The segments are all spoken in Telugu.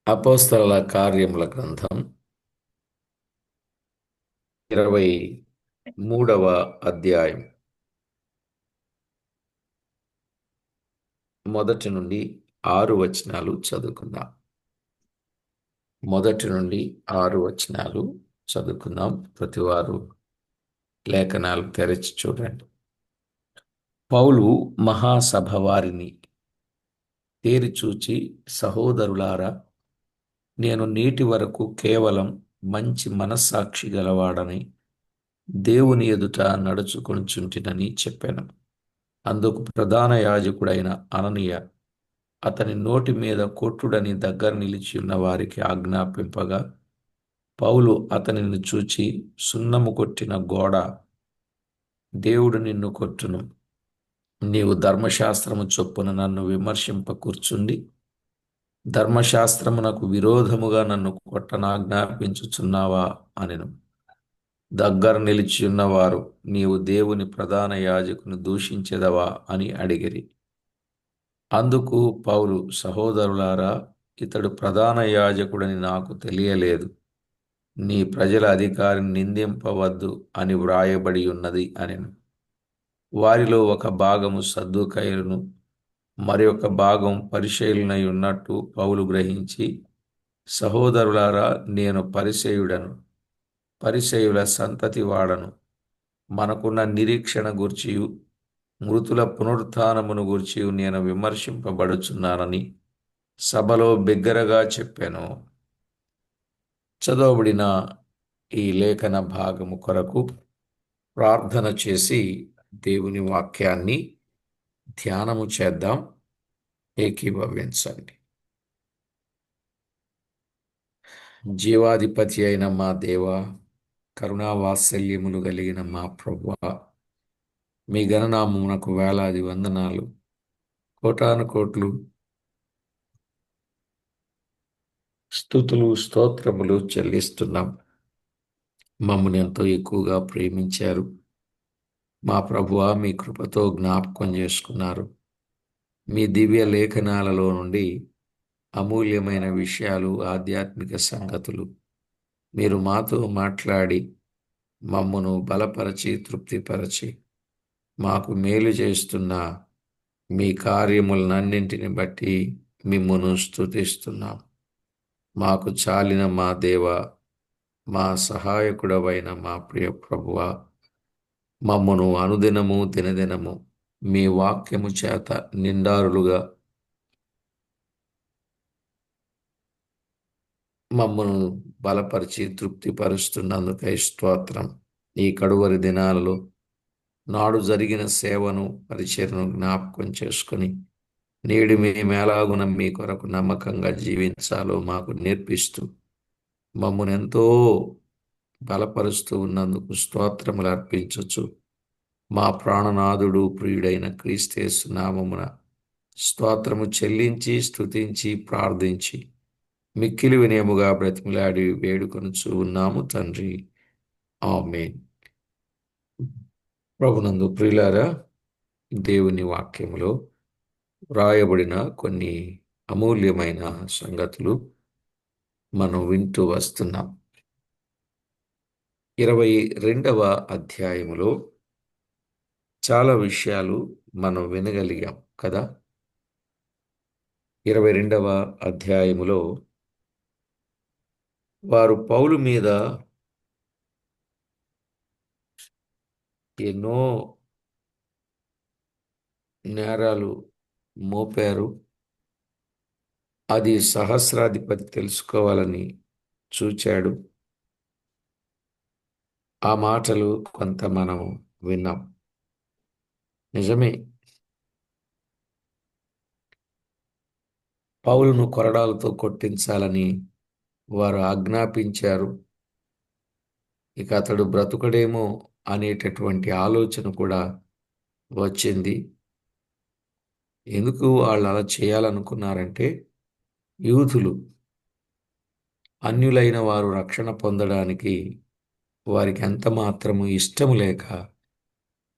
అపోస్తలుల కార్యముల గ్రంథం 23వ అధ్యాయం మొదటి నుండి 6 వచనాలు చదువుకుందాం. మొదటి నుండి 6 వచనాలు చదువుకుందాం. ప్రతివారు లేఖనాలు తెరచి చూడండి. పౌలు మహాసభ వారిని తేరిచూచి, సహోదరులారా, నేను నేటి వరకు కేవలం మంచి మనస్సాక్షి గలవాడని దేవుని ఎదుట నడుచుకొనుచుంటినని చెప్పాను. అందుకు ప్రధాన యాజకుడైన అననీయ అతని నోటి మీద కొట్టుడని దగ్గర నిలిచి ఉన్న వారికి ఆజ్ఞాపింపగా, పౌలు అతనిని చూచి, సున్నము కొట్టిన గోడ, దేవుడు నిన్ను కొట్టును. నీవు ధర్మశాస్త్రము చొప్పున నన్ను విమర్శింప కూర్చుండి, ధర్మశాస్త్రమునకు విరోధముగా నన్ను కొట్టనాజ్ఞాపించుచున్నావా అనెను. దగ్గర నిలిచి ఉన్నవారు, నీవు దేవుని ప్రధాన యాజకుని దూషించెదవా అని అడిగిరి. అందుకు పౌలు, సహోదరులారా, ఇతడు ప్రధాన యాజకుడని నాకు తెలియలేదు. నీ ప్రజల అధికారిని నిందింపవద్దు అని వ్రాయబడి ఉన్నది అనెను. వారిలో ఒక భాగము సద్దూకయ్యులను, మరి ఒక భాగం పరిసయ్యులనై ఉన్నట్టు పౌలు గ్రహించి, సహోదరులారా, నేను పరిసయ్యుడను, పరిసయ్యుల సంతతి వాడను. మనకున్న నిరీక్షణ గూర్చియు మృతుల పునరుత్థానమును గూర్చియు నేను విమర్శింపబడుచున్నానని సభలో బిగ్గరగా చెప్పాను. చదవబడిన ఈ లేఖన భాగము కొరకు ప్రార్థన చేసి దేవుని వాక్యాన్ని ధ్యానము చేద్దాం. ఏకీభవించండి. జీవాధిపతి అయిన మా దేవా, కరుణావాత్సల్యములు కలిగిన మా ప్రభువా, మీ ఘననామమునకు వేలాది వందనాలు, కోటాను కోట్లు స్తుతులు, స్తోత్రములు చెల్లిస్తున్నాం. మమ్మల్ని ఎంతో ఎక్కువగా ప్రేమించారు. మా ప్రభువా, మీ కృపతో జ్ఞాపకం చేసుకున్నారు. మీ దివ్య లేఖనాలలో నుండి అమూల్యమైన విషయాలు, ఆధ్యాత్మిక సంగతులు మీరు మాతో మాట్లాడి మమ్మను బలపరచి, తృప్తిపరచి, మాకు మేలు చేస్తున్న మీ కార్యములనన్నింటిని బట్టి మిమ్మును స్తుతిస్తున్నాం. మాకు చాలిన మా దేవ, మా సహాయకుడవైన మా ప్రియ ప్రభువా, మమ్మను అనుదినము దినదినము మీ వాక్యము చేత నిండారులుగా మమ్మను బలపరిచి తృప్తిపరుస్తున్నందుకై స్తోత్రం. ఈ కడువరి దినాలలో నాడు జరిగిన సేవను, పరిచర్ను జ్ఞాపకం చేసుకుని నేడు మేమెలాగున మీ కొరకు నమ్మకంగా జీవించాలో మాకు నేర్పిస్తూ మమ్మను ఎంతో బలపరుస్తూ ఉన్నందుకు స్తోత్రములు అర్పించచ్చు. మా ప్రాణనాథుడు, ప్రియుడైన క్రీస్తేసు నామమున స్తోత్రము చెల్లించి, స్తుతించి, ప్రార్థించి మిక్కిలి వినయముగా బ్రతిమిలాడి వేడుకొనుచు ఉన్నాము తండ్రి. ఆమేన్. ప్రభునందు ప్రియులారా, దేవుని వాక్యములో వ్రాయబడిన కొన్ని అమూల్యమైన సంగతులు మనం వింటూ వస్తున్నాం. 22వ అధ్యాయములో చాలా విషయాలు మనం వినగలిగాం కదా. 22వ అధ్యాయములో వారు పౌలు మీద ఎన్నో నేరాలు మోపారు. అది సహస్రాధిపతి తెలుసుకోవాలని చూచాడు. ఆ మాటలు కొంత మనం విన్నాం. నిజమే, పౌలును కొరడాలతో కొట్టించాలని వారు ఆజ్ఞాపించారు. ఇక అతడు బ్రతుకడేమో అనేటటువంటి ఆలోచన కూడా వచ్చింది. ఎందుకు వాళ్ళు అలా చేయాలనుకున్నారంటే, యూదులు, అన్యులైన వారు రక్షణ పొందడానికి వారికి ఎంత మాత్రము ఇష్టము లేక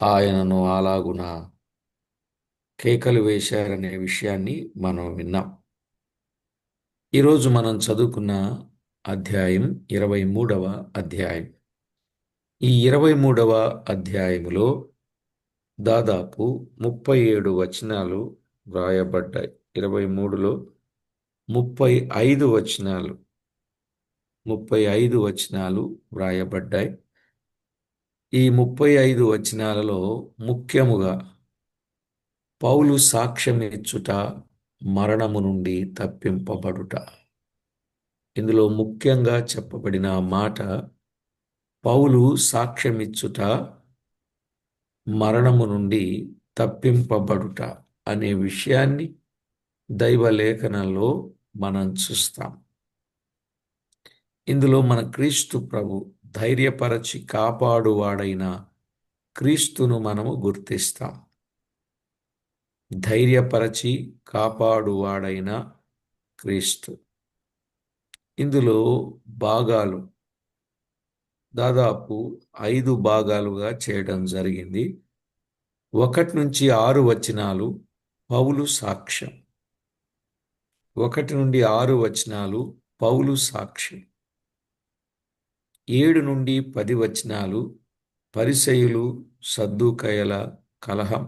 ఆయనను అలాగున కేకలు వేశారనే విషయాన్ని మనం విన్నాం. ఈరోజు మనం చదువుకున్న అధ్యాయం 23వ అధ్యాయం. ఈ 23వ అధ్యాయములో దాదాపు 37 వచనాలు వ్రాయబడ్డాయి. 23లో 35 వచనాలు 35 వచనాలు వ్రాయబడ్డాయి. ఈ 35 వచనాలలో ముఖ్యముగా పౌలు సాక్ష్యమిచ్చుట, మరణము నుండి తప్పింపబడుట. ఇందులో ముఖ్యంగా చెప్పబడిన మాట పౌలు సాక్ష్యమిచ్చుట, మరణము నుండి తప్పింపబడుట అనే విషయాన్ని దైవలేఖనంలో మనం చూస్తాం. ఇందులో మన క్రీస్తు ప్రభు ధైర్యపరచి కాపాడువాడైన క్రీస్తును మనము గుర్తిస్తాం. ధైర్యపరచి కాపాడువాడైన క్రీస్తు. ఇందులో భాగాలు దాదాపు 5 భాగాలుగా చేయడం జరిగింది. 1 నుంచి 6 వచనాలు పౌలు సాక్ష్యం. 1 నుండి 6 వచనాలు పౌలు సాక్ష్యం. 7 నుండి 10 వచనాలు పరిసయ్యులు సద్దూకయ్యుల కలహం.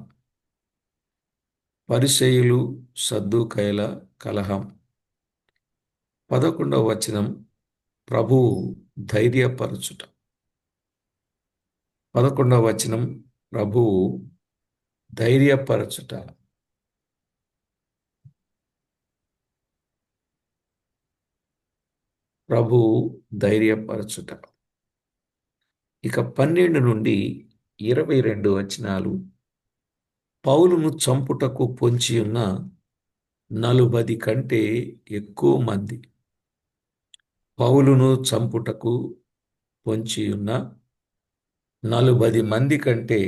పరిసయ్యులు సద్దూకయ్యుల కలహం. 11వ వచనం ప్రభువు ధైర్యపరచుట. 11వ వచనం ప్రభువు ధైర్యపరచుట. ప్రభువు ధైర్యపరచుట. ఇక 12 నుండి 22 వచనాలు పౌలును చంపుటకు పొంచియున్న 40 కంటే ఎక్కువ మంది. పౌలును చంపుటకు పొంచియున్న 40 మంది కంటే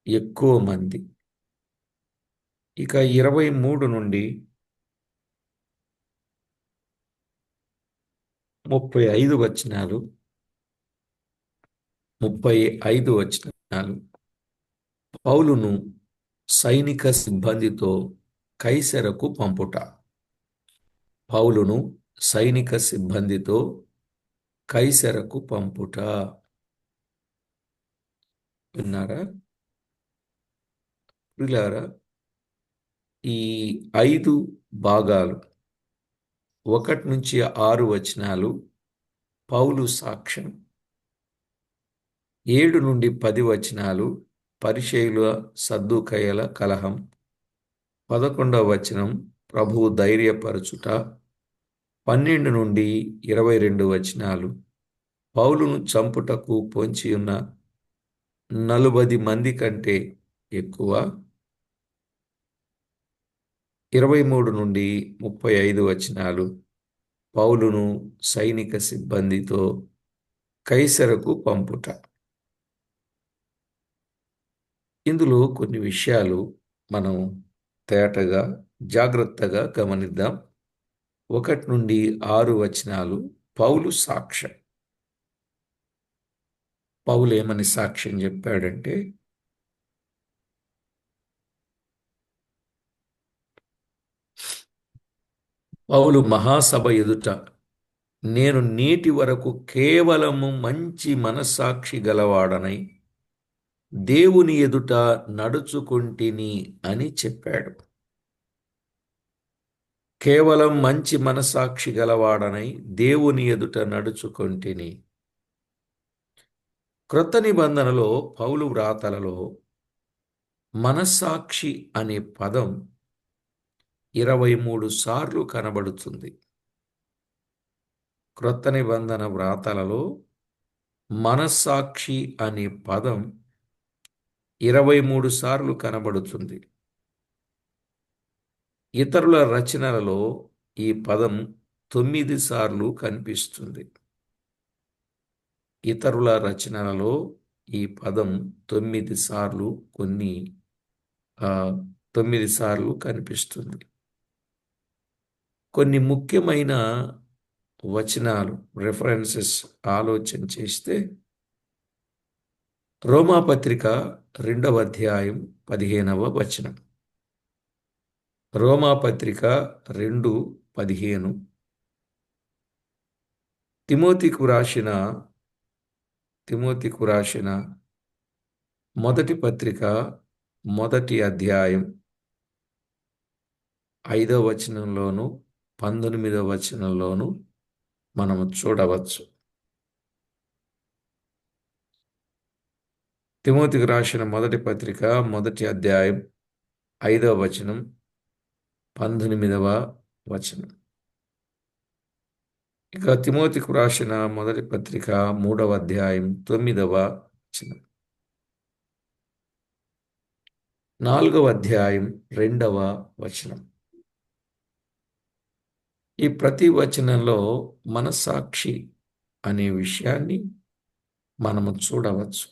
ఎక్కువ మంది. ఇక 23 నుండి 35 వచనాలు 35 వచనాలు పౌలును సైనిక సిబ్బందితో కైసరకు పంపుట. పౌలును సైనిక సిబ్బందితో కైసరకు పంపుట. విన్నారా? ప్రియులారా, ఈ 5 భాగాలు 1 నుంచి 6 వచనాలు పౌలు సాక్ష్యం. 7 నుండి 10 వచనాలు పరిసయ్యుల సద్దూకయ్యుల కలహం. 11వ వచనం ప్రభువు ధైర్యపరచుట. 12 నుండి 22 వచనాలు పౌలును చంపుటకు పొంచియున్న 40 మంది కంటే ఎక్కువ. 23 నుండి 35 వచనాలు పౌలును సైనిక సిబ్బందితో కైసరకు పంపుట. ఇందులో కొన్ని విషయాలు మనం తేటగా జాగ్రత్తగా గమనిద్దాం. 1 నుండి 6 వచనాలు పౌలు సాక్ష్యం. పౌలు ఏమని సాక్ష్యం చెప్పాడంటే, పౌలు మహాసభ ఎదుట నేను నేటి వరకు కేవలము మంచి మనస్సాక్షి గలవాడనై దేవుని ఎదుట నడుచుకుంటిని అని చెప్పాడు. కేవలం మంచి మనస్సాక్షి గలవాడనై దేవుని ఎదుట నడుచుకుంటిని. క్రొత్త నిబంధనలో పౌలు వ్రాతలలో మనస్సాక్షి అనే పదం 23 సార్లు కనబడుతుంది. క్రొత్త నిబంధన వ్రాతలలో మనస్సాక్షి అనే పదం 23 సార్లు కనబడుతుంది. ఇతరుల రచనలలో ఈ పదం 9 సార్లు కనిపిస్తుంది. ఇతరుల రచనలలో ఈ పదం 9 సార్లు 9 సార్లు కనిపిస్తుంది. కొన్ని ముఖ్యమైన వచనాలు రెఫరెన్సెస్ ఆలోచన చేస్తే రోమాపత్రిక 2వ అధ్యాయం 15వ వచనం. రోమాపత్రిక 2:15. 15. తిమోతికు రాసిన తిమోతికు రాసిన మొదటి పత్రిక మొదటి అధ్యాయం 5వ వచనంలోను 19వ వచనంలోను మనము చూడవచ్చు. తిమోతికి రాసిన మొదటి పత్రిక మొదటి అధ్యాయం 5వ వచనం 19వ వచనం. ఇక తిమోతికి రాసిన మొదటి పత్రిక 3వ అధ్యాయం 9వ వచనం. 4వ అధ్యాయం 2వ వచనం. ఈ ప్రతి వచనంలో మనస్సాక్షి అనే విషయాన్ని మనము చూడవచ్చు.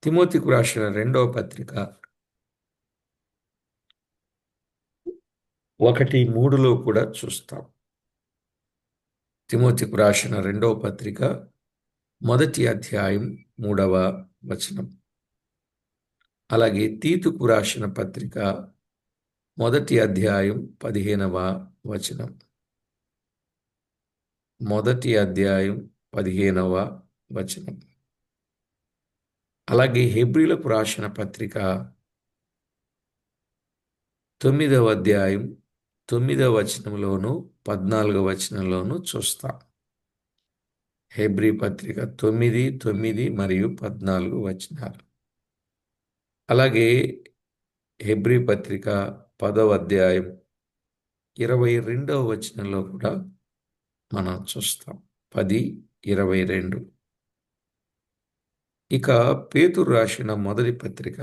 తిమోతికి రాసిన 2వ పత్రిక 1:3లో కూడా చూస్తాం. తిమోతికి రాసిన 2వ పత్రిక మొదటి అధ్యాయం 3వ వచనం. అలాగే తీతుకు రాసిన పత్రిక మొదటి అధ్యాయం 15వ వచనం. మొదటి అధ్యాయం 15వ వచనం. అలాగే హెబ్రీలకు రాసిన పత్రిక 9వ అధ్యాయం 9వ వచనంలోను 14వ వచనంలోను చూస్తాం. హెబ్రీ పత్రిక 9, 9 మరియు 14 వచనాలు. అలాగే హెబ్రీ పత్రిక 10వ అధ్యాయం 22వ వచనంలో కూడా మనం చూస్తాం. 10, 22. ఇక పేతురు రాసిన మొదటి పత్రిక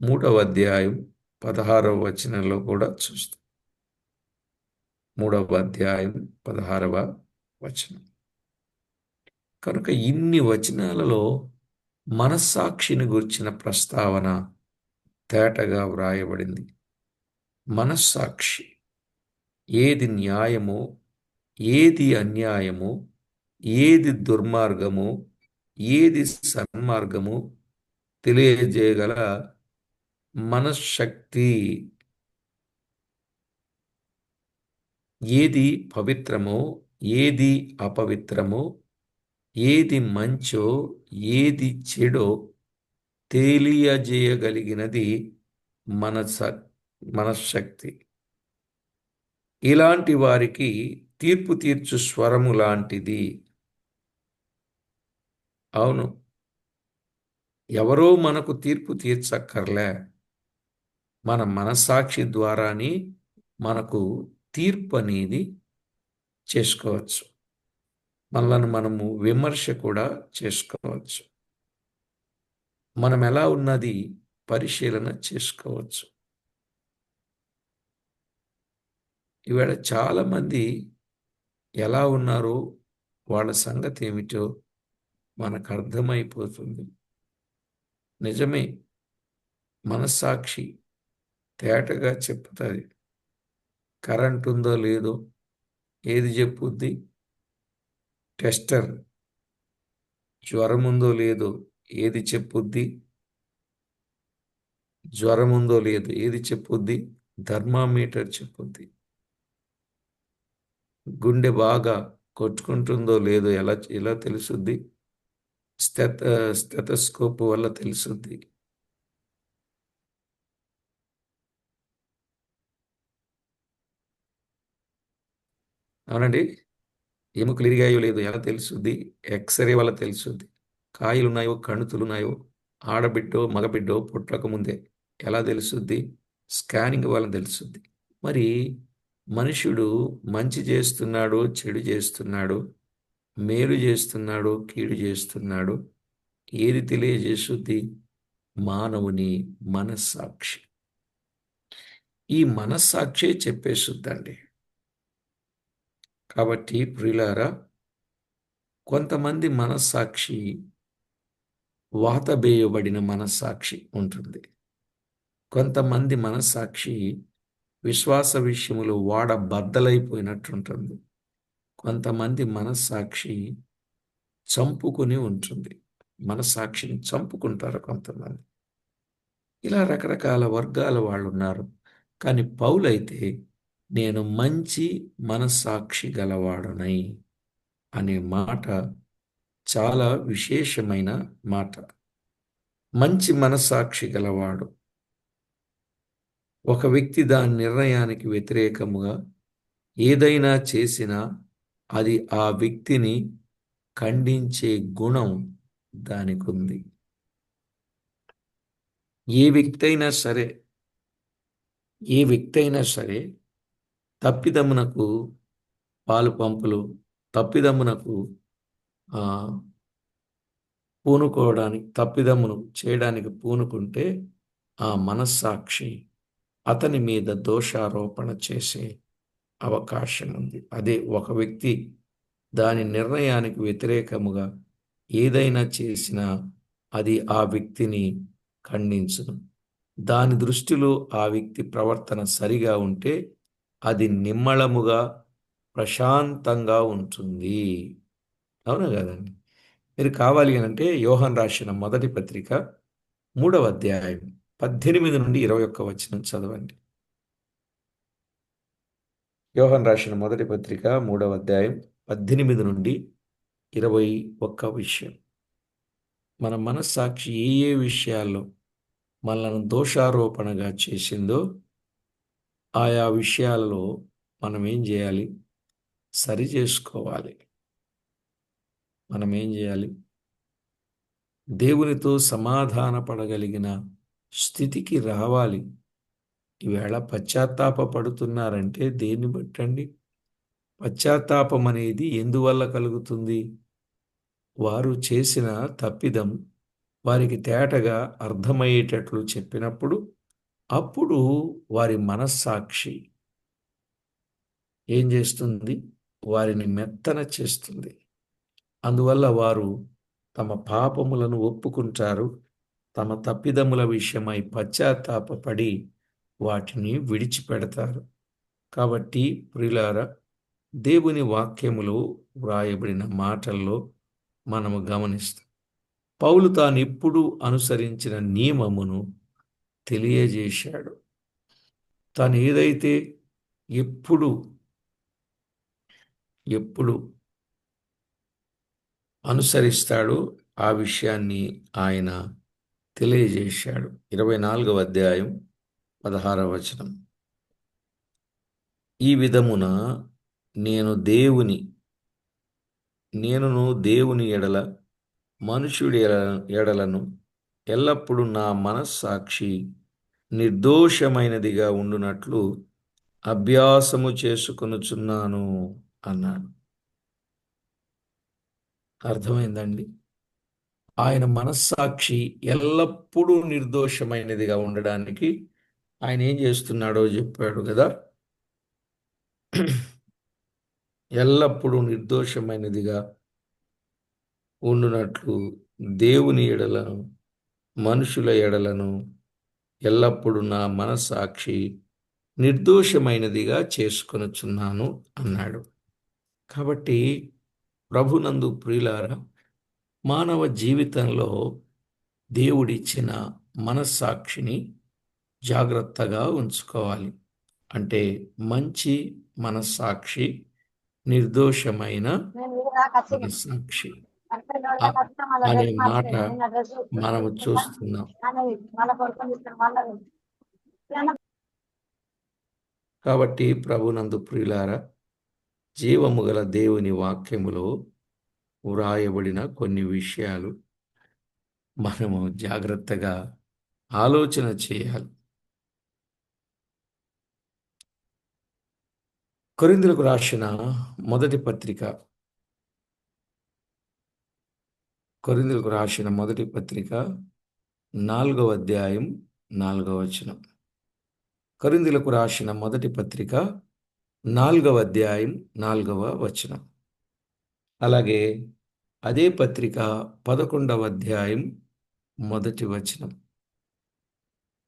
3వ అధ్యాయం 16వ వచనంలో కూడా చూస్తాం. 3వ అధ్యాయం 16వ వచనం. కనుక ఇన్ని వచనాలలో మనస్సాక్షిని గురించిన ప్రస్తావన తేటగా వ్రాయబడింది. మనస్సాక్షి ఏది న్యాయమో, ఏది అన్యాయమో, ఏది దుర్మార్గమో, ఏది సన్మార్గమో తెలియజేయగల మనశ్శక్తి. ఏది పవిత్రమో, ఏది అపవిత్రమో, ఏది మంచో, ఏది చెడో తెలియజేయగలిగినది మనశ్శక్తి. ఇలాంటి వారికి తీర్పు తీర్చు స్వరము లాంటిది. అవును, ఎవరో మనకు తీర్పు తీర్చక్కర్లే. మన మనస్సాక్షి ద్వారానే మనకు తీర్పు అనేది చేసుకోవచ్చు. మనలను మనము విమర్శ కూడా చేసుకోవచ్చు. మనం ఎలా ఉన్నది పరిశీలన చేసుకోవచ్చు. ఈవేళ చాలామంది ఎలా ఉన్నారో వాళ్ళ సంగతి ఏమిటో మనకు అర్థమైపోతుంది. నిజమే, మనస్సాక్షి తేటగా చెప్తుంది. కరెంట్ ఉందో లేదో ఏది చెప్పుద్ది? టెస్టర్. జ్వరం ఉందో లేదో ఏది చెప్పుద్ది? జ్వరం ఉందో లేదో ఏది చెప్పుద్ది? థర్మామీటర్ చెప్పుద్ది. గుండె బాగా కొట్టుకుంటుందో లేదో ఎలా తెలుసుద్ది? స్టెతస్కోప్ వల్ల తెలుసుద్ది. అవునండి. ఎముకలు ఇరిగాయో లేదో ఎలా తెలుసుద్ది? ఎక్స్రే వల్ల తెలుసుద్ది. కాయలున్నాయో కణుతులున్నాయో ఆడబిడ్డో మగబిడ్డో పుట్టక ముందే ఎలా తెలుసుద్ది? స్కానింగ్ వల్ల తెలుసుద్ది. మరి మనుషుడు మంచి చేస్తున్నాడో చెడు చేస్తున్నాడో, మేలు చేస్తున్నాడో కీడు చేస్తున్నాడో ఏది తెలియజేసుద్ది? మానవుని మనస్సాక్షి. ఈ మనస్సాక్షే చెప్పేసుద్దండి. కాబట్టి ప్రియులారా, కొంతమంది మనస్సాక్షి వాతబేయబడిన మనస్సాక్షి ఉంటుంది. కొంతమంది మనస్సాక్షి విశ్వాస విషయములు వాడబద్దలైపోయినట్టుంటుంది. కొంతమంది మనస్సాక్షి చంపుకుని ఉంటుంది. మనస్సాక్షిని చంపుకుంటారు కొంతమంది. ఇలా రకరకాల వర్గాల వాళ్ళు ఉన్నారు. కానీ పౌలైతే నేను మంచి మనస్సాక్షి గలవాడనై అనే మాట చాలా విశేషమైన మాట. మంచి మనస్సాక్షి గలవాడు. ఒక వ్యక్తి దాని నిర్ణయానికి వ్యతిరేకముగా ఏదైనా చేసినా అది ఆ వ్యక్తిని ఖండించే గుణం దానికుంది. ఏ వ్యక్తి అయినా సరే ఏ వ్యక్తి అయినా సరే తప్పిదమునకు పాలు పంపులు తప్పిదమునకు ఆ, తప్పిదమును చేయడానికి పూనుకుంటే ఆ మనస్సాక్షి అతని మీద దోషారోపణ చేసే అవకాశం ఉంది. అదే ఒక వ్యక్తి దాని నిర్ణయానికి వ్యతిరేకముగా ఏదైనా చేసినా అది ఆ వ్యక్తిని ఖండించును. దాని దృష్టిలో ఆ వ్యక్తి ప్రవర్తన సరిగా ఉంటే అది నిమ్మళముగా ప్రశాంతంగా ఉంటుంది. అవునా కదండి? మీరు కావాలి అనంటే యోహాన్ రాసిన మొదటి పత్రిక 3వ అధ్యాయం 18 నుండి 21 వచనం చదవండి. యోహాన్ రాసిన మొదటి పత్రిక 3వ అధ్యాయం 18 నుండి 21 విషయం. మన మనస్సాక్షి ఏ ఏ విషయాల్లో మనల్ని దోషారోపణగా చేసిందో ఆయా విషయాలలో మనం ఏం చేయాలి? సరి చేసుకోవాలి. మనం ఏం చేయాలి? దేవునితో సమాధాన పడగలిగిన స్థితికి రావాలి. ఈవేళ పశ్చాత్తాప పడుతున్నారంటే దేన్ని బట్టండి? పశ్చాత్తాపం అనేది ఎందువల్ల కలుగుతుంది? వారు చేసిన తప్పిదం వారికి తేటగా అర్థమయ్యేటట్లు చెప్పినప్పుడు అప్పుడు వారి మనస్సాక్షి ఏం చేస్తుంది? వారిని మెత్తన చేస్తుంది. అందువల్ల వారు తమ పాపములను ఒప్పుకుంటారు. తమ తప్పిదముల విషయమై పశ్చాత్తాపపడి వాటిని విడిచిపెడతారు. కాబట్టి ప్రియులారా, దేవుని వాక్యములో వ్రాయబడిన మాటల్లో మనము గమనిస్తాం. పౌలు తాను ఎప్పుడూ అనుసరించిన నియమమును తెలియజేశాడు. తాను ఏదైతే ఎప్పుడు అనుసరిస్తాడో ఆ విషయాన్ని ఆయన తెలియజేశాడు. 24వ అధ్యాయం 16వ వచనం. ఈ విధమున నేనును దేవుని ఎడల మనుషుడి ఎడలను ఎల్లప్పుడూ నా మనస్సాక్షి నిర్దోషమైనదిగా ఉండునట్లు అభ్యాసము చేసుకొనుచున్నాను అన్నాడు. అర్థమైందండి? ఆయన మనస్సాక్షి ఎల్లప్పుడూ నిర్దోషమైనదిగా ఉండడానికి ఆయన ఏం చేస్తున్నాడో చెప్పాడు కదా. ఎల్లప్పుడూ నిర్దోషమైనదిగా ఉండునట్లు దేవుని ఎడలను మనుషుల ఎడలను ఎల్లప్పుడూ నా మనస్సాక్షి నిర్దోషమైనదిగా చేసుకొనుచున్నాను అన్నాడు. కాబట్టి ప్రభునందు ప్రియులారా, మానవ జీవితంలో దేవుడిచ్చిన మనస్సాక్షిని జాగ్రత్తగా ఉంచుకోవాలి. అంటే మంచి మనస్సాక్షి, నిర్దోషమైన మనస్సాక్షి అనే మాట మనము చూస్తున్నాం. కాబట్టి ప్రభునందు ప్రియులారా, జీవము గల దేవుని వాక్యములో వ్రాయబడిన కొన్ని విషయాలు మనము జాగ్రత్తగా ఆలోచన చేయాలి. కొరింథీయులకు రాసిన మొదటి పత్రిక 4వ అధ్యాయం 4వ వచనం. కొరింథీయులకు రాసిన మొదటి పత్రిక 4వ అధ్యాయం 4వ వచనం. అలాగే అదే పత్రిక 11వ అధ్యాయం 1వ వచనం.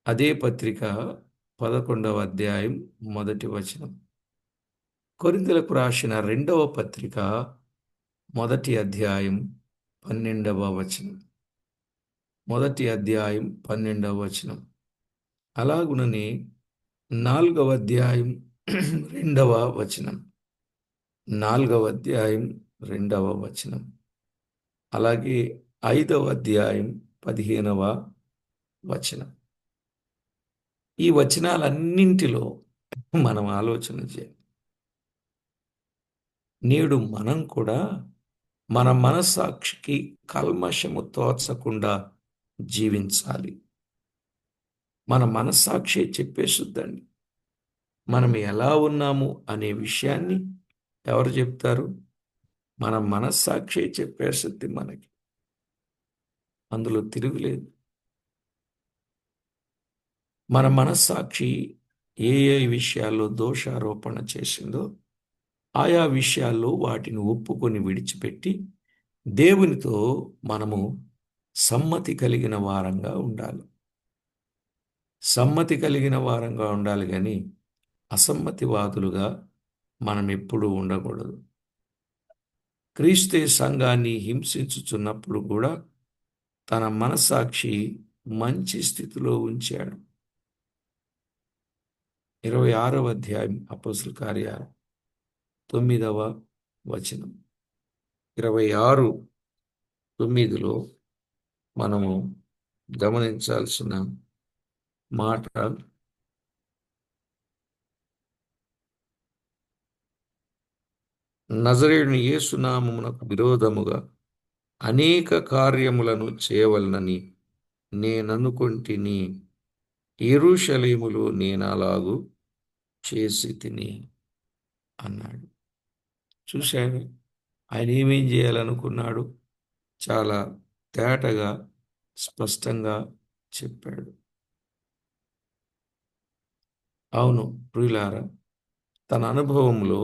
అదే పత్రిక 11వ అధ్యాయం 1వ వచనం. కొరింథీయులకు రాసిన 2వ పత్రిక 1వ అధ్యాయం 12వ వచనం. 1వ అధ్యాయం 12వ వచనం. అలాగుననే 4వ అధ్యాయం రెండవ వచనం, 4వ అధ్యాయం 2వ వచనం, అలాగే 5వ అధ్యాయం 15వ వచనం. ఈ వచనాలన్నింటిలో మనం ఆలోచన చేయాలి. నేడు మనం కూడా మన మనస్సాక్షికి కల్మషము తోచకుండా జీవించాలి. మన మనస్సాక్షి చెప్పేసుద్దండి. మనం ఎలా ఉన్నాము అనే విషయాన్ని ఎవరు చెప్తారు? మన మనస్సాక్షి చెప్పేస్తుంది మనకి. అందులో తిరుగులేదు. మన మనస్సాక్షి ఏ ఏ విషయాల్లో దోషారోపణ చేసిందో ఆయా విషయాల్లో వాటిని ఒప్పుకొని విడిచిపెట్టి దేవునితో మనము సమ్మతి కలిగిన వారంగా ఉండాలి. సమ్మతి కలిగిన వారంగా ఉండాలి కానీ అసమ్మతివాదులుగా మనం ఎప్పుడూ ఉండకూడదు. క్రీస్తే సంఘాన్ని హింసించుచున్నప్పుడు కూడా తన మనస్సాక్షి మంచి స్థితిలో ఉంచాడు. 26వ అధ్యాయం అపోస్తలుల కార్యాలు 9వ వచనం, 26:9లో మనము గమనించాల్సిన మాట, నజరేయుని యేసు నామమునకు విరోధముగా అనేక కార్యములను చేయవలనని నేననుకొంటిని, యెరూషలేములో నేనలాగు చేసి తిని అన్నాడు. చూశాడు ఆయన ఏమేం చేయాలనుకున్నాడు? చాలా తేటగా స్పష్టంగా చెప్పాడు. అవును ప్రియులారా, తన అనుభవంలో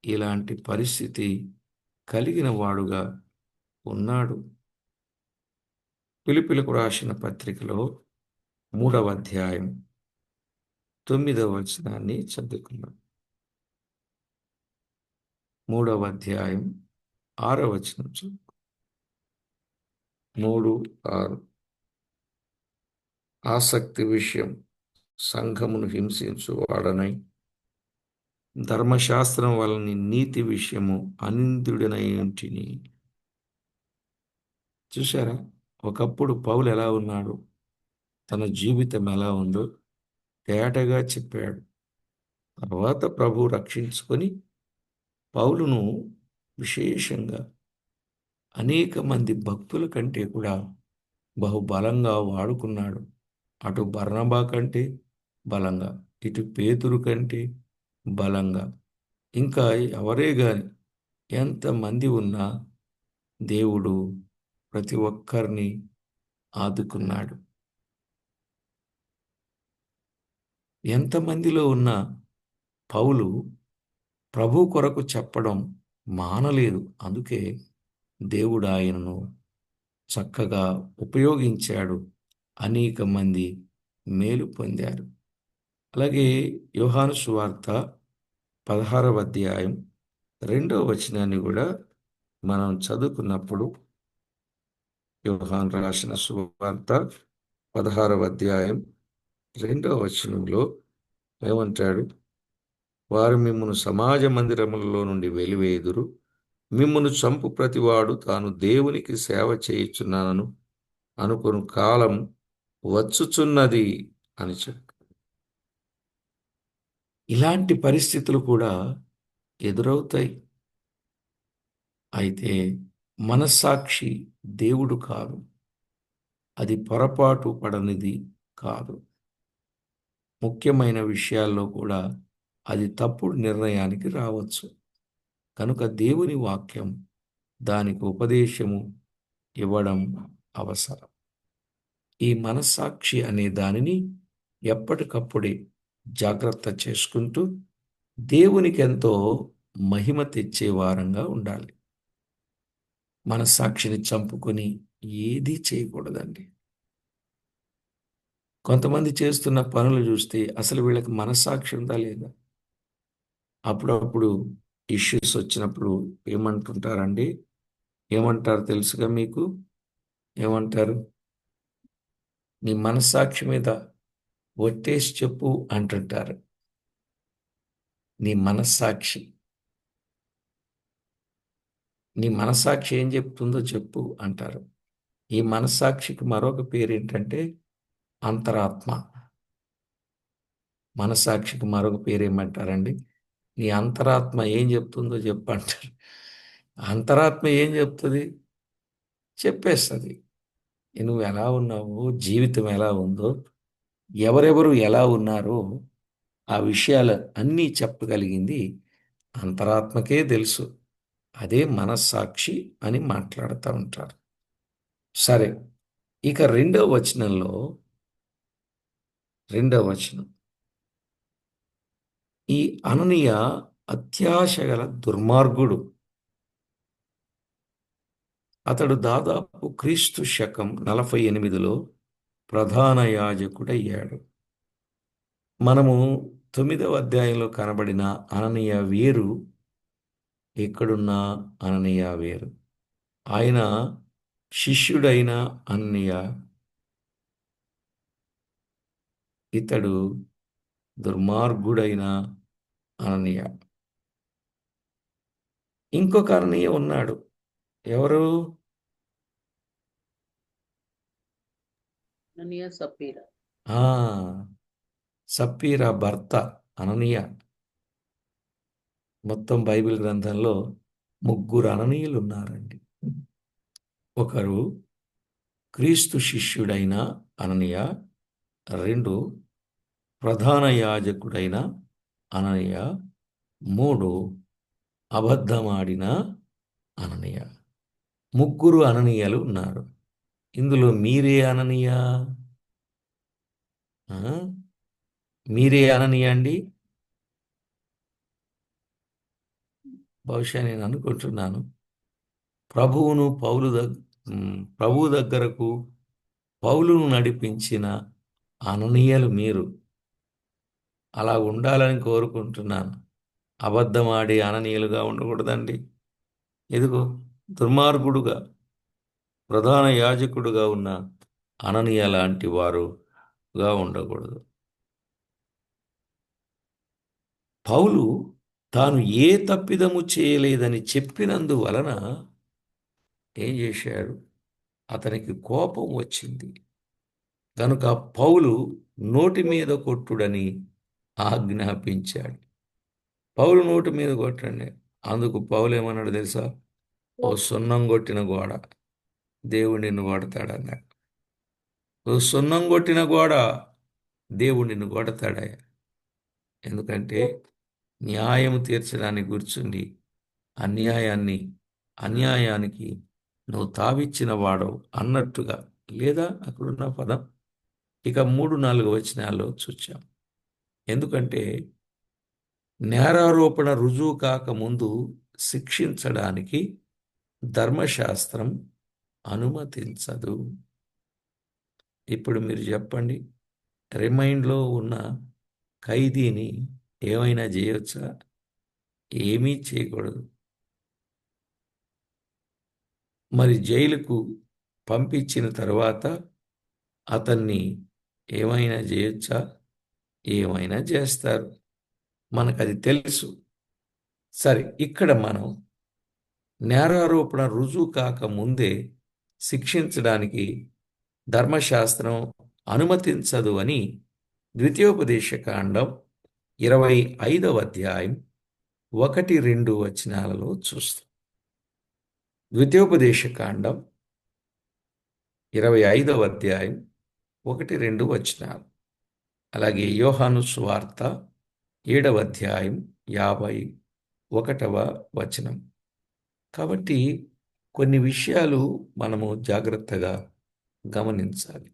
ఇలాంటి పరిస్థితి కలిగిన వాడుగా ఉన్నాడు. ఫిలిప్పీయులకు రాసిన పత్రికలో 3వ అధ్యాయం 9వ వచనాన్ని చదువుకున్నాం. 3వ అధ్యాయం 6వ వచనం 3:6. ఆసక్తి విషయం సంఘమును హింసించు వాడనై ధర్మశాస్త్రం వలన నీతి విషయము అనింద్యుడనై ఉంటిని. చూశారా, ఒకప్పుడు పౌలు ఎలా ఉన్నాడు, తన జీవితం ఎలా ఉందో తేటగా చెప్పాడు. తర్వాత ప్రభు రక్షించుకొని పౌలును విశేషంగా అనేక మంది భక్తుల కంటే కూడా బహుబలంగా వాడుకున్నాడు. అటు బర్నబా కంటే బలంగా, ఇటు పేతురు కంటే బలంగా, ఇంకా ఎవరే గాని ఎంతమంది ఉన్నా దేవుడు ప్రతి ఒక్కరిని ఆదుకున్నాడు. ఎంతమందిలో ఉన్న పౌలు ప్రభు కొరకు చెప్పడం మానలేదు. అందుకే దేవుడు ఆయనను చక్కగా ఉపయోగించాడు. అనేక మంది మేలు పొందారు. అలాగే యోహాను సువార్త 16వ అధ్యాయం 2వ వచనాన్ని కూడా మనం చదువుకున్నప్పుడు, యోహాను రాసిన సువార్త 16వ అధ్యాయం 2వ వచనంలో ఏమంటాడు? వారు మిమ్మును సమాజ మందిరములలో నుండి వెలివేయుదురు, మిమ్మును చంపు ప్రతివాడు తాను దేవునికి సేవ చేయుచున్నానను అనుకొను కాలం వచ్చుచున్నది అని చెప్పాడు. ఇలాంటి పరిస్థితులు కూడా ఎదురవుతాయి. అయితే మనస్సాక్షి దేవుడు కాదు, అది పొరపాటు పడనిది కాదు. ముఖ్యమైన విషయాల్లో కూడా అది తప్పుడు నిర్ణయానికి రావచ్చు. కనుక దేవుని వాక్యం దానికి ఉపదేశము ఇవ్వడం అవసరం. ఈ మనస్సాక్షి అనే దానిని ఎప్పటికప్పుడే జాగ్రత్త చేసుకుంటూ దేవునికి ఎంతో మహిమ తెచ్చే వారంగా ఉండాలి. మనస్సాక్షిని చంపుకొని ఏదీ చేయకూడదండి. కొంతమంది చేస్తున్న పనులు చూస్తే అసలు వీళ్ళకి మనస్సాక్షి ఉందా లేదా? అప్పుడప్పుడు ఇష్యూస్ వచ్చినప్పుడు ఏమంటుంటారండి? ఏమంటారు తెలుసుగా మీకు? ఏమంటారు? నీ మనస్సాక్షి మీద ఒట్టేసి చెప్పు అంటుంటారు. నీ మనస్సాక్షి నీ మనస్సాక్షి ఏం చెప్తుందో చెప్పు అంటారు. ఈ మనస్సాక్షికి మరొక పేరు ఏంటంటే అంతరాత్మ. మనస్సాక్షికి మరొక పేరు ఏమంటారండి? నీ అంతరాత్మ ఏం చెప్తుందో చెప్పు అంటారు. అంతరాత్మ ఏం చెప్తుంది? చెప్పేస్తుంది. నువ్వు ఎలా ఉన్నావో, జీవితం ఎలా ఉందో, ఎవరెవరు ఎలా ఉన్నారో ఆ విషయాలు అన్నీ చెప్పగలిగింది అంతరాత్మకే తెలుసు. అదే మనస్సాక్షి అని మాట్లాడుతూ ఉంటారు. సరే, ఇక రెండవ వచనం, ఈ అననీయ అత్యాశ గల దుర్మార్గుడు. అతడు దాదాపు క్రీస్తు శకం 48లో ప్రధాన యాజకుడయ్యాడు. మనము 9వ అధ్యాయంలో కనబడిన అననీయ వేరు, ఎక్కడున్న అననీయ వేరు. ఆయన శిష్యుడైన అననీయ, ఇతడు దుర్మార్గుడైన అననీయ. ఇంకొక అననీయ ఉన్నాడు. ఎవరు? అననీయ సప్పీరా. ఆ సప్పీరా భర్త అననీయ. మొత్తం బైబిల్ గ్రంథంలో 3 అననీయులు ఉన్నారండి. ఒకరు క్రీస్తు శిష్యుడైన అననీయ, 2 ప్రధాన యాజకుడైన అననీయ, 3 అబద్ధమాడిన అననీయ. 3 అననీయలు ఉన్నారు. ఇందులో మీరే అననీయ? మీరే అననీయ అండి? బహుశా నేను అనుకుంటున్నాను, ప్రభువు దగ్గరకు పౌలును నడిపించిన అననీయులు మీరు. అలా ఉండాలని కోరుకుంటున్నాను. అబద్ధమాడి అననీయులుగా ఉండకూడదండి. ఎదుగో దుర్మార్గుడుగా ప్రధాన యాజకుడుగా ఉన్న అననీయ లాంటి వారుగా ఉండకూడదు. పౌలు తాను ఏ తప్పిదము చేయలేదని చెప్పినందువలన ఏం చేశాడు? అతనికి కోపం వచ్చింది. కనుక పౌలు నోటి మీద కొట్టుడని ఆజ్ఞాపించాడు. పౌలు నోటి మీద కొట్టండి. అందుకు పౌలు ఏమన్నాడు తెలుసా? ఓ సున్నం కొట్టిన గోడ, దేవుడు నిన్ను కొడతాడన్నాడు. ఓ సున్నం కొట్టిన గోడ, దేవుడు నిన్ను కొడతాడయ్యా. ఎందుకంటే న్యాయం తీర్చడానికి కూర్చుండి అన్యాయానికి నువ్వు తావిచ్చిన వాడవు అన్నట్టుగా. లేదా అక్కడున్న పదం ఇక 3-4 వచనాల్లో చూచాం. ఎందుకంటే నేరారోపణ రుజువు కాకముందు శిక్షించడానికి ధర్మశాస్త్రం అనుమతించదు. ఇప్పుడు మీరు చెప్పండి, రిమైండ్లో ఉన్న ఖైదీని ఏమైనా చేయొచ్చా? ఏమీ చేయకూడదు. మరి జైలుకు పంపించిన తర్వాత అతన్ని ఏమైనా చేయొచ్చా? ఏమైనా చేస్తారు. మనకది తెలుసు. సరే, ఇక్కడ మనం నేరారోపణ రుజువు కాకముందే శిక్షించడానికి ధర్మశాస్త్రం అనుమతించదు అని ద్వితీయోపదేశకాండం 25వ అధ్యాయం 1-2 వచనాలలో చూస్తాం. ద్వితీయోపదేశకాండం 25వ అధ్యాయం 1-2 వచనాలు. అలాగే యోహాను సువార్త 7వ అధ్యాయం 51వ వచనం. కాబట్టి కొన్ని విషయాలు మనము జాగ్రత్తగా గమనించాలి.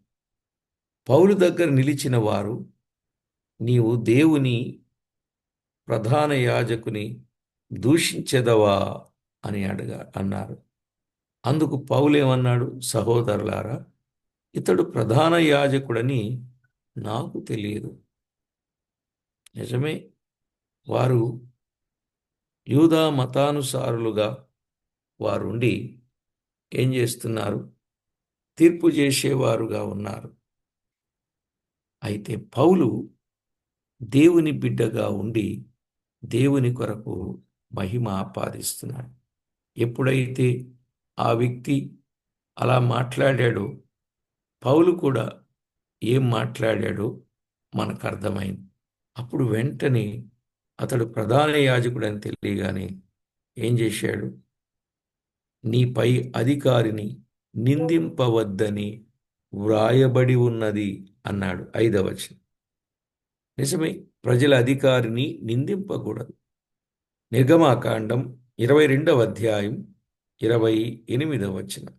పౌలు దగ్గర నిలిచిన వారు, నీవు దేవుని ప్రధాన యాజకుని దూషించెదవా అని అన్నారు. అందుకు పౌలు ఏమన్నాడు? సహోదరులారా, ఇతడు ప్రధాన యాజకుడని నాకు తెలియదు. నిజమే, వారు యూదా మతానుసారులుగా వారుండి ఏం చేస్తున్నారు? తీర్పు చేసేవారుగా ఉన్నారు. అయితే పౌలు దేవుని బిడ్డగా ఉండి దేవుని కొరకు మహిమ ఆపాదిస్తున్నాడు. ఎప్పుడైతే ఆ వ్యక్తి అలా మాట్లాడాడో, పౌలు కూడా ఏం మాట్లాడాడో మనకు అర్థమైంది. అప్పుడు వెంటనే అతడు ప్రధాన యాజకుడని తెలియగానే ఏం చేశాడు? నీపై అధికారిని నిందింపవద్దని వ్రాయబడి ఉన్నది అన్నాడు. 5వ వచనం. నిజమే, ప్రజల అధికారిని నిందింపకూడదు. నిర్గమాకాండం 22వ అధ్యాయం 28వ వచనం.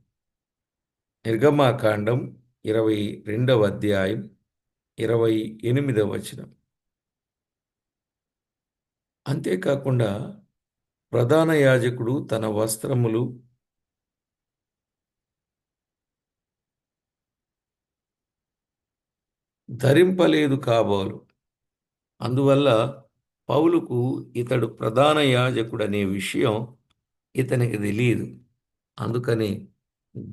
నిర్గమాకాండం 22వ అధ్యాయం 28వ వచనం. అంతేకాకుండా ప్రధాన యాజకుడు తన వస్త్రములు ధరింపలేదు కాబోలు. అందువల్ల పౌలుకు ఇతడు ప్రధాన యాజకుడనే విషయం ఇతనికి తెలియదు. అందుకని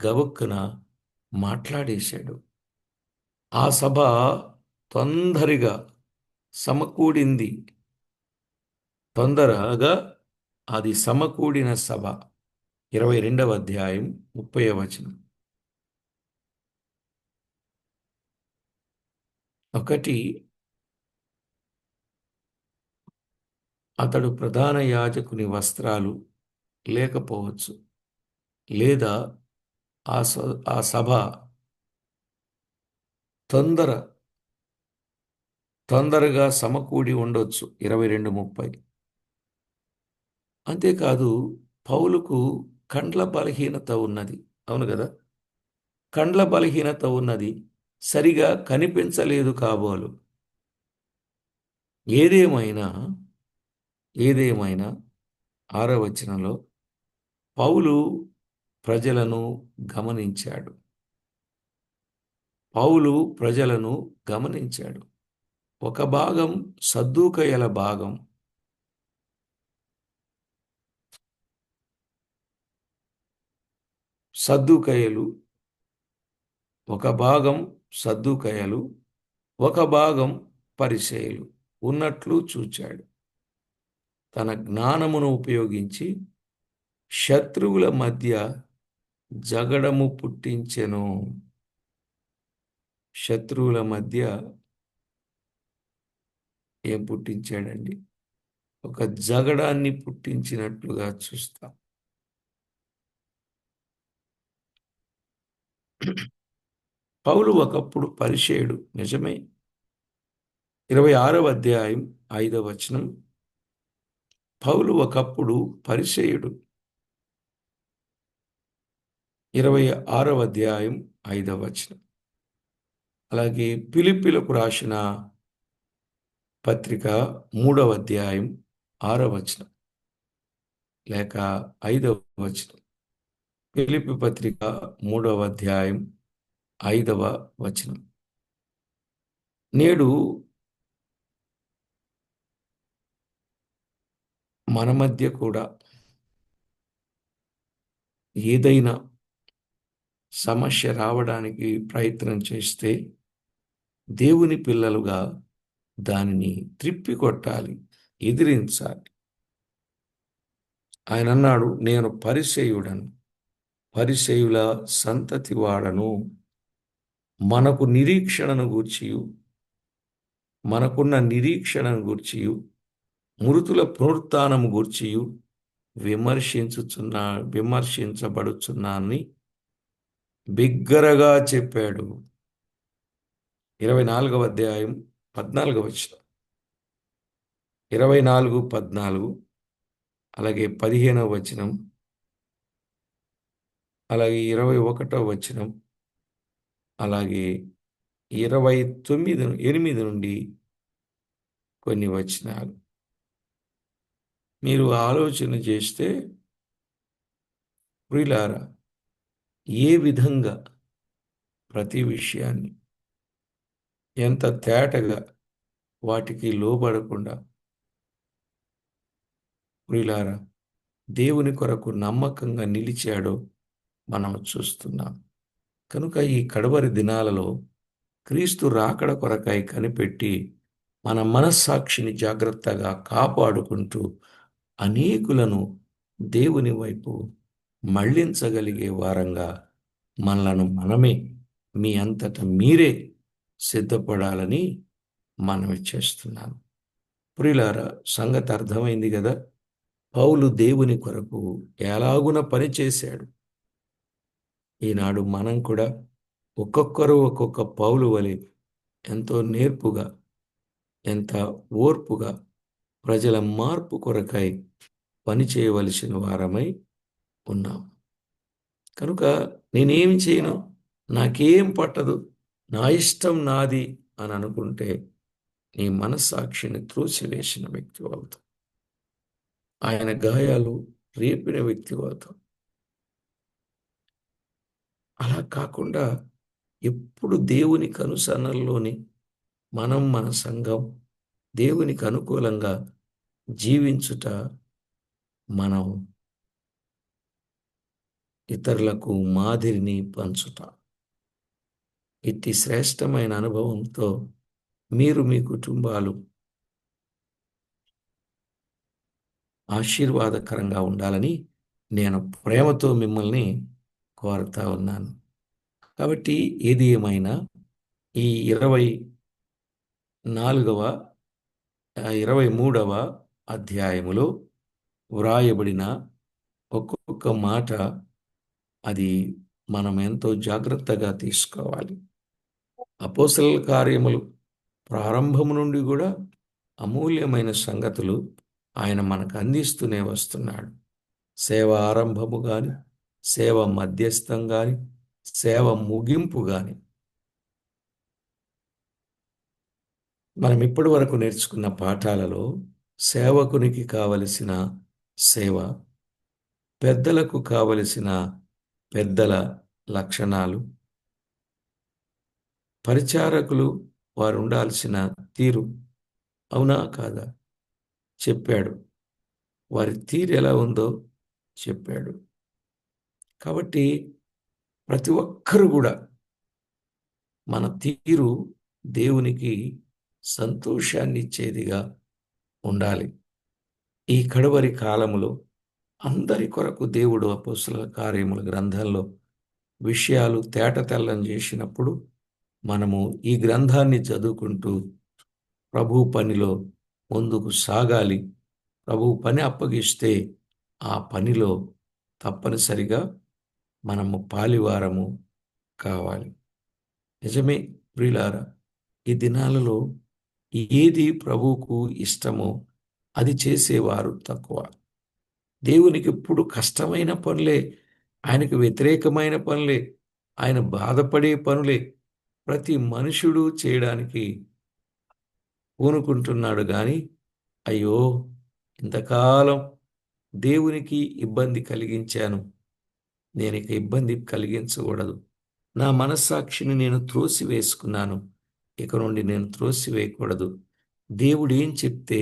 గబుక్కున మాట్లాడేశాడు. ఆ సభ తొందరగా సమకూడింది. తొందరగా అది సమకూడిన సభ. 22వ అధ్యాయం 30వ వచనం. ఒకటి, అతడు ప్రధాన యాజకుని వస్త్రాలు లేకపోవచ్చు, లేదా ఆ సభ తొందరగా సమకూడి ఉండొచ్చు. 22:30. అంతేకాదు, పౌలుకు కండ్ల బలహీనత ఉన్నది. అవును కదా? కండ్ల బలహీనత ఉన్నది, సరిగా కనిపించలేదు కాబోలు. ఏదేమైనా 6వ వచనంలో పౌలు ప్రజలను గమనించాడు. ఒక భాగం సద్దూకయ్యుల భాగం, ఒక భాగం సద్దూకయ్యులు, ఒక భాగం పరిసయ్యులు ఉన్నట్లు చూచాడు. తన జ్ఞానమును ఉపయోగించి శత్రువుల మధ్య జగడము పుట్టించెను. శత్రువుల మధ్య ఏం పుట్టించాడండి? ఒక జగడాన్ని పుట్టించినట్లుగా చూస్తాం. పౌలు ఒకప్పుడు పరిసయ్యుడు, నిజమే. 26వ అధ్యాయం 5వ వచనం. పౌలు ఒకప్పుడు పరిసయ్యుడు. 26వ అధ్యాయం 5వ వచనం. అలాగే ఫిలిప్పీలకు రాసిన పత్రిక 3వ అధ్యాయం 6వ వచనం లేక 5వ వచనం. ఫిలిప్పీ పత్రిక 3వ అధ్యాయం 5వ వచనం. నేడు మన మధ్య కూడా ఏదైనా సమస్య రావడానికి ప్రయత్నం చేస్తే దేవుని పిల్లలుగా దానిని త్రిప్పికొట్టాలి, ఎదిరించాలి. ఆయన అన్నాడు, నేను పరిసయ్యుడను, పరిసయ్యుల సంతతి వాడను. మనకున్న నిరీక్షణను గూర్చియు మృతుల పునరుత్థానము గూర్చియు విమర్శించబడుచున్నానని బిగ్గరగా చెప్పాడు. 24వ అధ్యాయం 14వ వచనం. 24:14, అలాగే 15వ వచనం, అలాగే 21వ వచనం, అలాగే 8 నుండి కొన్ని వచనాలు మీరు ఆలోచన చేస్తే, ప్రియులారా, ఏ విధంగా ప్రతి విషయాన్ని ఎంత తేటగా వాటికి లోబడకుండా ప్రియులారా దేవుని కొరకు నమ్మకంగా నిలిచాడో మనం చూస్తున్నాం. కనుక ఈ కడవరి దినాలలో క్రీస్తు రాకడ కొరకై కనిపెట్టి మన మనస్సాక్షిని జాగ్రత్తగా కాపాడుకుంటూ అనేకులను దేవుని వైపు మళ్ళించగలిగే వారంగా మనలను మనమే మీ అంతట మీరే సిద్ధపడాలని మనవి చేస్తున్నాను. ప్రియులారా, సంగతి అర్థమైంది కదా. పౌలు దేవుని కొరకు ఎలాగున పనిచేశాడు. ఈనాడు మనం కూడా ఒక్కొక్కరు ఒక్కొక్క పౌలు వలె ఎంతో నేర్పుగా, ఎంత ఓర్పుగా ప్రజల మార్పు కొరకై పనిచేయవలసిన వారమై ఉన్నాం. కనుక నేనేమి చేయను, నాకేం పట్టదు, నా ఇష్టం నాది అని అనుకుంటే నీ మనస్సాక్షిని త్రోసివేసిన వ్యక్తి అవుతావు. ఆయన గాయాలు రేపిన వ్యక్తి అవుతావు. అలా కాకుండా ఎప్పుడు దేవునికి అనుసరణలోని మనం, మన సంఘం దేవునికి అనుకూలంగా జీవించుట, మనం ఇతరులకు మాదిరిని పంచుట. ఇట్టి శ్రేష్టమైన అనుభవంతో మీరు మీ కుటుంబాలు ఆశీర్వాదకరంగా ఉండాలని నేను ప్రేమతో మిమ్మల్ని కోరుతా ఉన్నాను. కాబట్టి ఏది ఏమైనా ఈ 24వ 23వ అధ్యాయములో వ్రాయబడిన ఒక్కొక్క మాట, అది మనం ఎంతో జాగ్రత్తగా తీసుకోవాలి. అపోస్తలుల కార్యములు ప్రారంభము నుండి కూడా అమూల్యమైన సంగతులు ఆయన మనకు అందిస్తూనే వస్తున్నాడు. సేవ ఆరంభము గాని, సేవ మధ్యస్థం గాని, సేవ ముగింపు గాని మనం ఇప్పటి వరకు నేర్చుకున్న పాఠాలలో సేవకునికి కావలసిన సేవ, పెద్దలకు కావలసిన పెద్దల లక్షణాలు, పరిచారకులు వారు ఉండాల్సిన తీరు, అవునా కాదా చెప్పాడు. వారి తీరు ఎలా ఉందో చెప్పాడు. కాబట్టి ప్రతి ఒక్కరు కూడా మన తీరు దేవునికి సంతోషాన్ని ఇచ్చేదిగా ఉండాలి. ఈ కడవరి కాలములో అందరి కొరకు దేవుడు అపోస్తలుల కార్యముల గ్రంథంలో విషయాలు తేటతెల్లం చేసినప్పుడు మనము ఈ గ్రంథాన్ని చదువుకుంటూ ప్రభు పనిలో ముందుకు సాగాలి. ప్రభు పని అప్పగిస్తే ఆ పనిలో తప్పనిసరిగా మనము పాలివారము కావాలి. నిజమే ప్రియులారా, ఈ దినాలలో ఏది ప్రభువుకు ఇష్టమో అది చేసేవారు తక్కువ. దేవునికి ఎప్పుడు కష్టమైన పనులే, ఆయనకు వ్యతిరేకమైన పనులే, ఆయన బాధపడే పనులే ప్రతి మనుషుడు చేయడానికి పూనుకుంటున్నాడు గాని, అయ్యో ఇంతకాలం దేవునికి ఇబ్బంది కలిగించాను, నేనిక ఇబ్బంది కలిగించకూడదు, నా మనస్సాక్షిని నేను త్రోసివేసుకున్నాను, ఇక నుండి నేను త్రోసివేయకూడదు, దేవుడు ఏం చెప్తే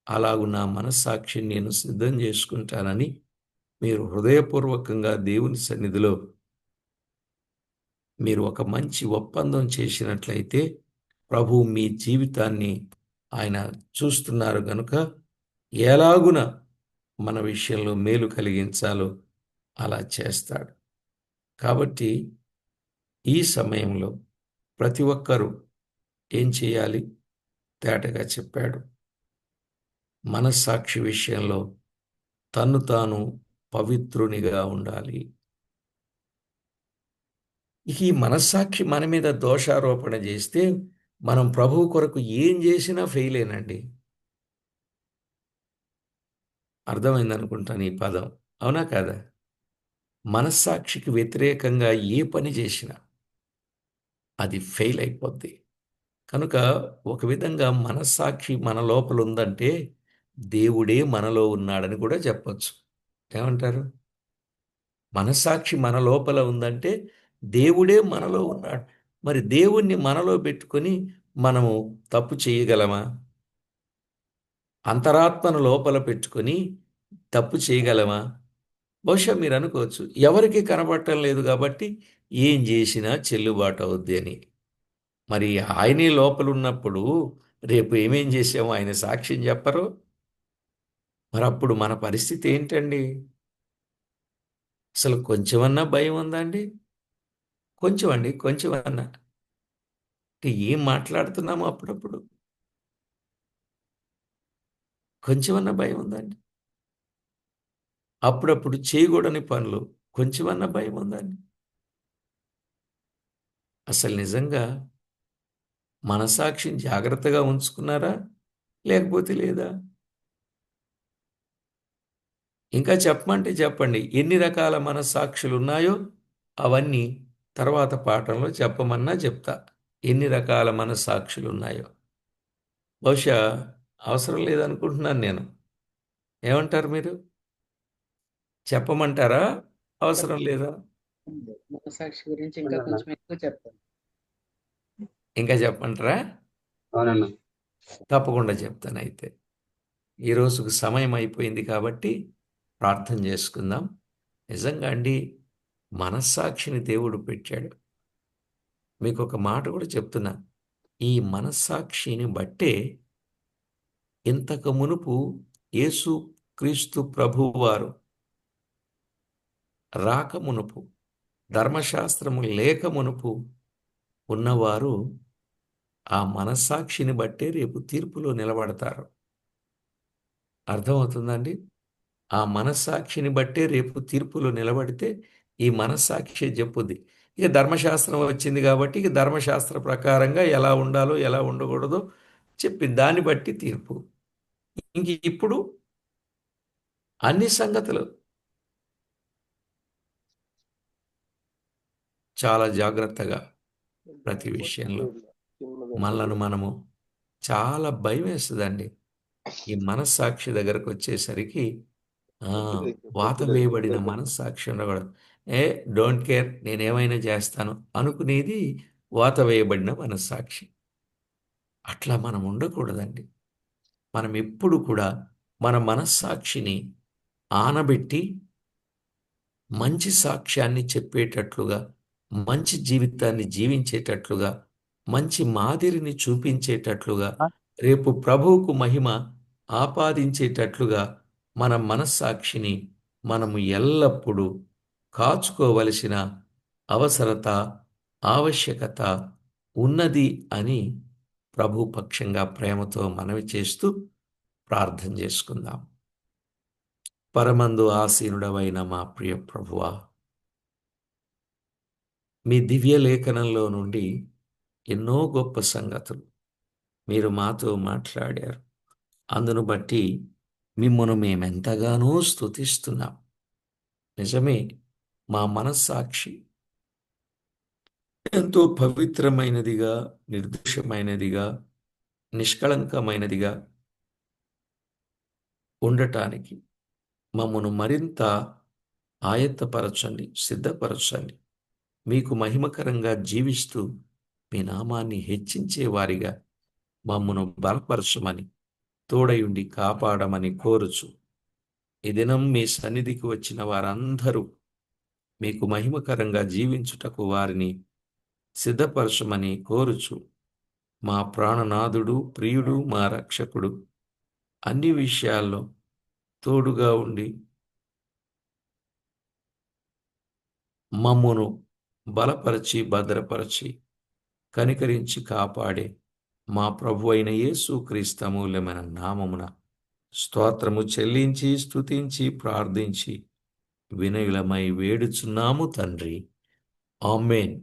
అలాగు నా మనస్సాక్షిని నేను సిద్ధం చేసుకుంటానని మీరు హృదయపూర్వకంగా దేవుని సన్నిధిలో మీరు ఒక మంచి ఒప్పందం చేసినట్లయితే ప్రభు మీ జీవితాన్ని ఆయన చూస్తున్నారు గనుక ఎలాగున మన విషయంలో మేలు కలిగించాలో అలా చేస్తాడు. కాబట్టి ఈ సమయంలో ప్రతి ఒక్కరూ ఏం చేయాలి? తేటగా చెప్పాడు. మనస్సాక్షి విషయంలో తన్ను తాను పవిత్రునిగా ఉండాలి. ఇక ఈ మనస్సాక్షి మన మీద దోషారోపణ చేస్తే మనం ప్రభువు కొరకు ఏం చేసినా ఫెయిలేనండి. అర్థమైందనుకుంటాను ఈ పదం. అవునా కాదా? మనస్సాక్షికి వ్యతిరేకంగా ఏ పని చేసినా అది ఫెయిల్ అయిపోద్ది. కనుక ఒక విధంగా మనస్సాక్షి మన లోపల ఉందంటే దేవుడే మనలో ఉన్నాడని కూడా చెప్పొచ్చు. ఏమంటారు? మనస్సాక్షి మన లోపల ఉందంటే దేవుడే మనలో ఉన్నాడు. మరి దేవుణ్ణి మనలో పెట్టుకొని మనము తప్పు చేయగలమా? అంతరాత్మను లోపల పెట్టుకొని తప్పు చేయగలమా? బహుశా మీరు అనుకోవచ్చు, ఎవరికీ కనబడటం లేదు కాబట్టి ఏం చేసినా చెల్లుబాటు అవుద్ది అని. మరి ఆయనే లోపలున్నప్పుడు రేపు ఏమేం చేసామో ఆయన సాక్ష్యం చెప్పరు. మరి అప్పుడు మన పరిస్థితి ఏంటండి? అసలు కొంచెమన్నా భయం ఉందా అండి? కొంచెం అండి, కొంచెమన్నా. అంటే ఏం మాట్లాడుతున్నామో అప్పుడప్పుడు కొంచెమన్నా భయం ఉందా అండి? అప్పుడప్పుడు చేయకూడని పనులు కొంచెమన్నా భయం ఉందా అండి? అసలు నిజంగా మనస్సాక్షిని జాగ్రత్తగా ఉంచుకున్నారా? లేకపోతే లేదా? ఇంకా చెప్పమంటే చెప్పండి. ఎన్ని రకాల మనస్సాక్షులున్నాయో అవన్నీ తర్వాత పాఠంలో చెప్పమన్నా చెప్తా. ఎన్ని రకాల మనస్సాక్షులున్నాయో. బహుశా అవసరం లేదనుకుంటున్నాను నేను. ఏమంటారు మీరు? చెప్పమంటారా? అవసరం లేదా? మనసాక్షి గురించి ఇంకా కొంచెం ఎక్కువ చెప్తాను. ఇంకా చెప్పమంటారా? అవునన్నా. తప్పకుండా చెప్తానయితే. ఈ రోజుకు సమయం అయిపోయింది కాబట్టి ప్రార్థన చేసుకుందాం. నిజంగా అండి, మనస్సాక్షిని దేవుడు పెట్టాడు. మీకొక మాట కూడా చెప్తున్నా. ఈ మనస్సాక్షిని బట్టే ఇంతకు మునుపు యేసు క్రీస్తు ప్రభువారు రాకమునుపు, ధర్మశాస్త్రము లేక మునుపు ఉన్నవారు ఆ మనస్సాక్షిని బట్టే రేపు తీర్పులో నిలబడతారు. అర్థమవుతుందండి? ఆ మనస్సాక్షిని బట్టే రేపు తీర్పులో నిలబడితే ఈ మనస్సాక్షి చెప్పుద్ది. ఇక ధర్మశాస్త్రం వచ్చింది కాబట్టి ఇక ధర్మశాస్త్ర ప్రకారంగా ఎలా ఉండాలో, ఎలా ఉండకూడదో చెప్పింది. దాన్ని బట్టి తీర్పు. ఇంక ఇప్పుడు అన్ని సంగతులు చాలా జాగ్రత్తగా ప్రతి విషయంలో మనలను మనము చాలా భయమేస్తదండి. ఈ మనస్సాక్షి దగ్గరకొచ్చేసరికి ఆ! వాత వేయబడిన మనస్సాక్షి ఉండకూడదు. ఏ డోంట్ కేర్, నేనేమైనా చేస్తాను అనుకునేది వాత వేయబడిన మనస్సాక్షి. అట్లా మనం ఉండకూడదండి. మనం ఎప్పుడు కూడా మన మనస్సాక్షిని ఆనబెట్టి మంచి సాక్ష్యాన్ని చెప్పేటట్లుగా, మంచి జీవితాన్ని జీవించేటట్లుగా, మంచి మాదిరిని చూపించేటట్లుగా, రేపు ప్రభువుకు మహిమ ఆపాదించేటట్లుగా మన మనస్సాక్షిని మనము ఎల్లప్పుడూ కాచుకోవలసిన అవసరత, ఆవశ్యకత ఉన్నది అని ప్రభు పక్షంగా ప్రేమతో మనవి చేస్తూ ప్రార్థన చేసుకుందాం. పరమందు ఆసీనుడవైన మా ప్రియ ప్రభువా, మీ దివ్య లేఖనంలో నుండి ఎన్నో గొప్ప సంగతులు మీరు మాతో మాట్లాడారు. అందును బట్టి మిమ్మును మేమెంతగానో స్తుతిస్తున్నాం. నిజమే, మా మనస్సాక్షి ఎంతో పవిత్రమైనదిగా, నిర్దోషమైనదిగా, నిష్కళంకమైనదిగా ఉండటానికి మమ్మను మరింత ఆయత్తపరచండి, సిద్ధపరచండి. మీకు మహిమకరంగా జీవిస్తూ మీ నామాన్ని హెచ్చించే వారిగా మమ్మను బలపరచమని, తోడయుండి కాపాడమని కోరుచు. ఈ దినం మీ సన్నిధికి వచ్చిన వారందరూ మీకు మహిమకరంగా జీవించుటకు వారిని సిద్ధపరచమని కోరుచు. మా ప్రాణనాథుడు, ప్రియుడు, మా రక్షకుడు అన్ని విషయాల్లో తోడుగా ఉండి మమ్మును బలపరచి, భద్రపరచి, కనికరించి కాపాడే మా ప్రభువైన యేసుక్రీస్తు అమూల్యమైన నామమున స్తోత్రము చెల్లించి, స్తుతించి, ప్రార్థించి వినయులమై వేడుచున్నాము తండ్రి. ఆమేన్.